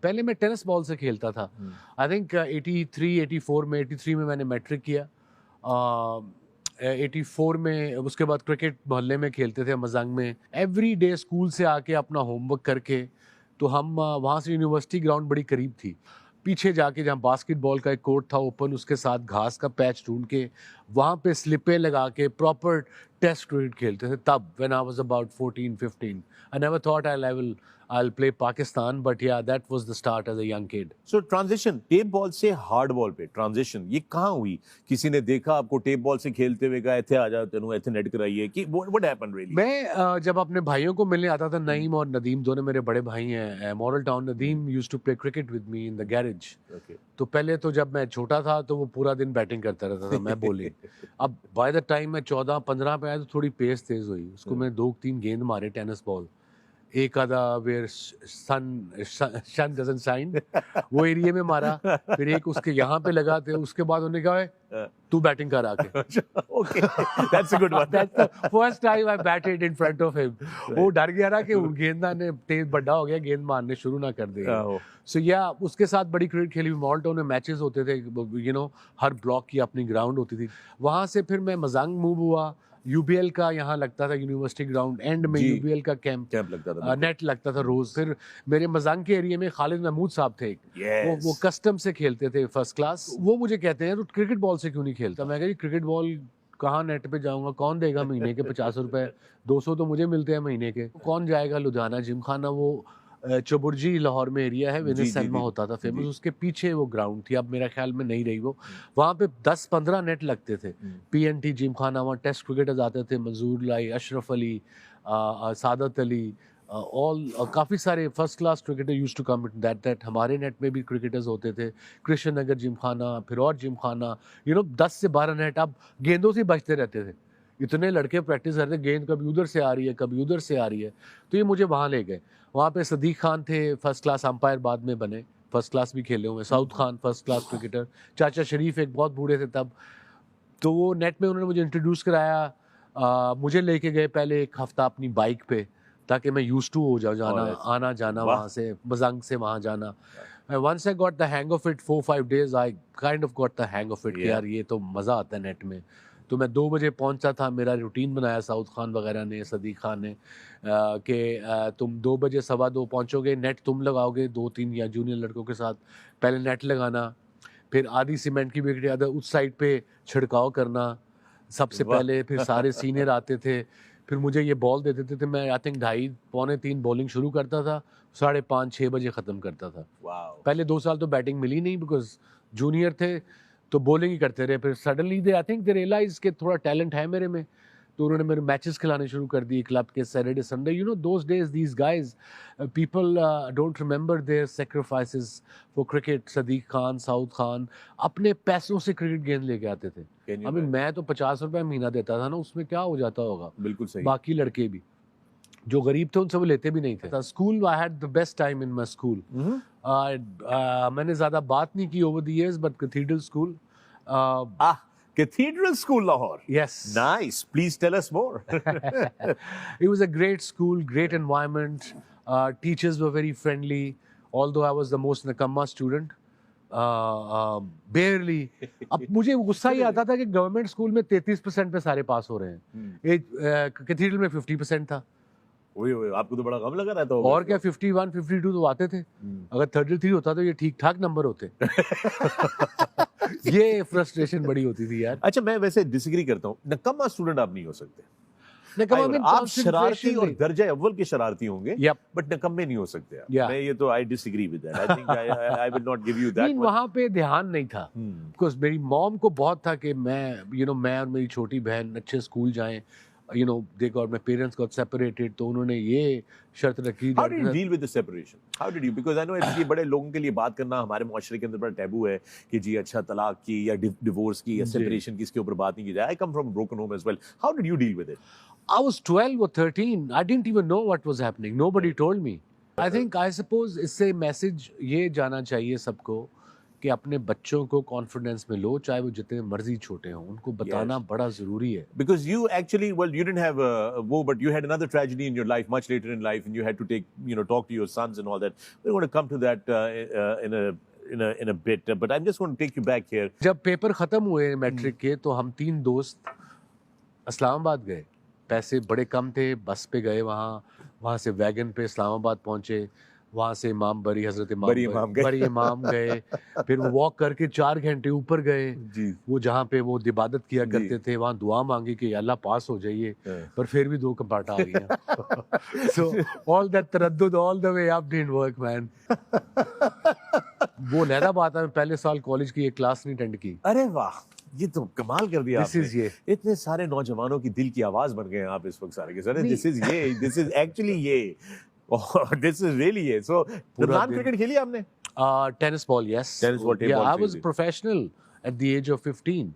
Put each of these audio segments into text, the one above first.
पहले मैं tennis ball से खेलता था। आई थिंक 83 में मैंने मैट्रिक किया। 84 में उसके बाद क्रिकेट मोहल्ले में खेलते थे मजांग में। एवरी डे स्कूल से आके अपना होमवर्क करके तो हम वहाँ से यूनिवर्सिटी ग्राउंड बड़ी करीब थी, पीछे जाके जहाँ बास्केटबॉल का एक कोर्ट था ओपन, उसके साथ घास का पैच ढूंढ के वहाँ पे स्लिपें लगा के प्रॉपर टेस्ट क्रिकेट खेलते थे तब, when I was about 14-15। I never thought I'll play Pakistan, but yeah, that was the start as a young kid. So transition tape ball से हार्ड बॉल पे ट्रांजिशन ये कहाँ हुई? किसी ने देखा आपको टेप बॉल से खेलते हुए, कहा इथे आ जाओ तेनू इथे नेट कराइए कि व्हाट हैपेंड रियली? मैं जब अपने भाइयों को मिलने आता था, नईम और नदीम दोनों मेरे बड़े भाई हैं Model Town. Nadeem used to play cricket with me in the garage. तो पहले तो जब मैं छोटा था तो वो पूरा दिन बैटिंग करता रहता था, मैं बॉलिंग। अब बाय द टाइम मैं 14-15 पे आया तो थोड़ी पेस तेज हुई, उसको मैं 2-3 गेंद मारे टेनिस बॉल, एक आधा वेयर सन डजंट शाइन वो एरिया में मारा, फिर एक उसके यहाँ पे लगा थे, उसके बाद उन्होंने कहा तू बैटिंग कर आके। Okay, that's a good one. That's the first time I batted in front of him. वो डर गया ना कि गेंदा ने तेज बड़ा हो गया, गेंद मारने शुरू ना कर दे। सो या उसके साथ बड़ी क्रिकेट खेली। मॉल टाउन में मैचेस होते थे, हर ब्लॉक की अपनी ग्राउंड होती थी। वहाँ से फिर मैं मजांग मूव हुआ। यूबीएल का यहाँ लगता था यूनिवर्सिटी ग्राउंड एंड में, यूबीएल का कैंप लगता था, नेट लगता था रोज। फिर मेरे मजांग के एरिया में खालिद महमूद साहब थे, वो कस्टम से खेलते थे फर्स्ट क्लास। वो मुझे कहते हैं तो क्रिकेट बॉल से क्यों नहीं खेलता? मैं कहा क्रिकेट बॉल कहाँ नेट पे जाऊंगा, कौन देगा महीने के 50 रुपए, 200 तो मुझे मिलते हैं महीने के, कौन जाएगा लुधियाना जिम खाना। वो चबुर्जी लाहौर में एरिया है, विनिस सिनेमा होता था फेमस, उसके पीछे वो ग्राउंड थी, अब मेरा ख्याल में नहीं रही वो। वहाँ पे 10-15 नेट लगते थे। पीएनटी जिम खाना, वहाँ टेस्ट क्रिकेटर्स आते थे, मंजूर लाई, अशरफ अली, सादत अली, काफ़ी सारे first class cricketer used to come that हमारे नेट में भी क्रिकेटर्स होते थे। कृष्ण नगर जिम खाना, फिर और जिम खाना, 10 से 12 नेट। अब गेंदों से बचते रहते थे, इतने लड़के प्रैक्टिस करते, गेंद कभी उधर से आ रही है कभी उधर से आ रही है। तो ये मुझे वहाँ ले गए। वहाँ पे सदीक खान थे, फर्स्ट क्लास अंपायर, बाद में बने, फर्स्ट क्लास भी खेले हुए। South Khan first class cricketer, चाचा शरीफ एक बहुत बूढ़े थे तब। तो वो नेट में उन्होंने मुझे इंट्रोड्यूस कराया। मुझे लेके गए पहले एक हफ्ता अपनी बाइक पे, ताकि मैं यूज टू हो जाऊँ, जाना आना जाना वहाँ से मजांग से वहाँ जाना। Once I got the hang of it, 4-5 days I kind of got the hang of it, यार ये तो मज़ा आता है नेट में। तो मैं 2 बजे पहुंचा था, मेरा रूटीन बनाया साउथ खान वगैरह ने, सदीक खान ने, कि तुम 2 बजे 2:15 पहुंचोगे, नेट तुम लगाओगे 2-3 या जूनियर लड़कों के साथ, पहले नेट लगाना, फिर आधी सीमेंट की बिगड़ी, आधा उस साइड पे छिड़काव करना सबसे पहले, फिर सारे सीनियर आते थे, फिर मुझे ये बॉल दे देते थे, मैं आई थिंक 2:30-3 बॉलिंग शुरू करता था, 5:30-6 बजे ख़त्म करता था। पहले 2 साल तो बैटिंग मिली नहीं, बिकॉज जूनियर थे तो बॉलिंग ही करते रहे। फिर suddenly they I think they realise के थोड़ा टैलेंट है मेरे में, तो उन्होंने मेरे मैचेस खिलाने शुरू कर दिए क्लब के Saturday Sunday. Those days these guys people don't remember their sacrifices for cricket. Sadiq Khan, Saud Khan अपने पैसों से क्रिकेट गेंद लेके आते थे। अभी मैं तो 50 रुपए महीना देता था ना, उसमें क्या हो जाता होगा। बिल्कुल सही। बाकी लड़के भी जो गरीब थे उनसे वो लेते भी नहीं थे। School I had the best time in my school. मैंने ज्यादा बात नहीं की over the years, but cathedral school, Cathedral School, Lahore. Yes. Nice. Please tell us more. It was a great school, great environment. Teachers were very friendly. Although I was the most nakamma student, barely. अब मुझे गुस्सा ही आता था कि government school में 33% पे सारे पास हो रहे हैं, कैथेड्रल में 50% था। आपको तो बड़ा कम लगा रहता होगा। और क्या, 51-52 तो आते थे। अगर 33 होता तो ये ठीक ठाक नंबर होते। ये फ्रस्ट्रेशन बड़ी होती थी यार। अच्छा, मैं वैसे डिसएग्री करता हूँ, नकम्मा स्टूडेंट आप नहीं हो सकते। आप शरारती और दर्जा अव्वल के शरारती होंगे, बट नकम्मे नहीं हो सकते आप। मैं ये तो I disagree with that. I think I will not give you that. वहां पे ध्यान नहीं था, बिकॉज़ मेरी मॉम को बहुत था कि मैं और मेरी छोटी बहन अच्छे स्कूल जाएं। they got, my parents got separated, तो उन्होंने ये शर्त रखी। How did you deal with the separation? How did you? Because I know ये बड़े लोगों के लिए बात करना हमारे मुआशरे के अंदर बड़ा टैबू है कि जी अच्छा तलाक की या डिवोर्स की या सेपरेशन की, इसके ऊपर बात नहीं की जाए। I come from a broken home as well. How did you deal with it? I was 12 or 13. I didn't even know what was happening. Nobody told me. I think, I suppose इससे message ये जाना चाहिए सबको कि अपने बच्चों को confidence में लो, चाहे वो जितने मर्जी छोटे हों, उनको बताना बड़ा जरूरी है. Because you actually, well, you didn't have woe, but you had another tragedy in your life much later in life, and you had to talk to your sons and all that. We're going to come to that in a bit, but I'm just going to take you back here. जब paper खत्म हुए matric के, तो हम 3 दोस्त इस्लामाबाद गए. पैसे बड़े कम थे, बस पे गए, वहाँ से वैगन पे इस्लामाबाद पहुंचे, वहाँ से इमाम बरी इमाम गए, फिर वो वॉक करके 4 घंटे ऊपर गए, वो जहाँ पे वो इबादत किया करते थे, वहाँ दुआ मांगी कि अल्लाह पास हो जाइए, पर फिर भी 2 कंपार्टा आ गया. So all that taraddud all the way up didn't work, man. वो लहरा बात है, मैं पहले साल कॉलेज की एक क्लास नहीं अटेंड की. अरे वाह, ये तो कमाल कर दिया आपने. ये इतने सारे नौजवानों की दिल की आवाज बन गए आप इस वक्त सारे के सारे. दिस इज एक्चुअली ये this is really it. So Nurhan cricket खेली आपने? Tennis ball, yes. Tennis ball, table ball. I was professional at the age of 15.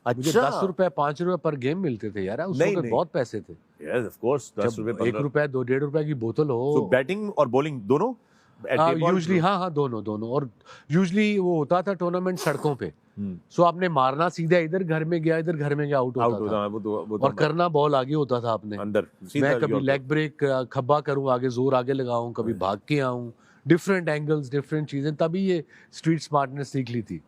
मुझे 10 रुपए 5 रुपए पर गेम मिलते थे यार, उस वक्त बहुत पैसे थे. Yes, of course. 10 रुपए 1 रुपए 2.5 रुपए की बोतल हो. So बैटिंग और बॉलिंग दोनों? यूजुअली हाँ दोनों. और यूजुअली वो होता था टूर्नामेंट सड़कों पे. सो आपने मारना सीधा इधर घर में गया आउट होता था. और करना बॉल आगे होता था आपने अंदर. मैं कभी लेग ब्रेक खब्बा करूं, आगे जोर आगे लगाऊं, कभी भाग के आऊं, डिफरेंट एंगल्स, डिफरेंट चीजें. तभी ये स्ट्रीट स्मार्टनेस सीख ली थी.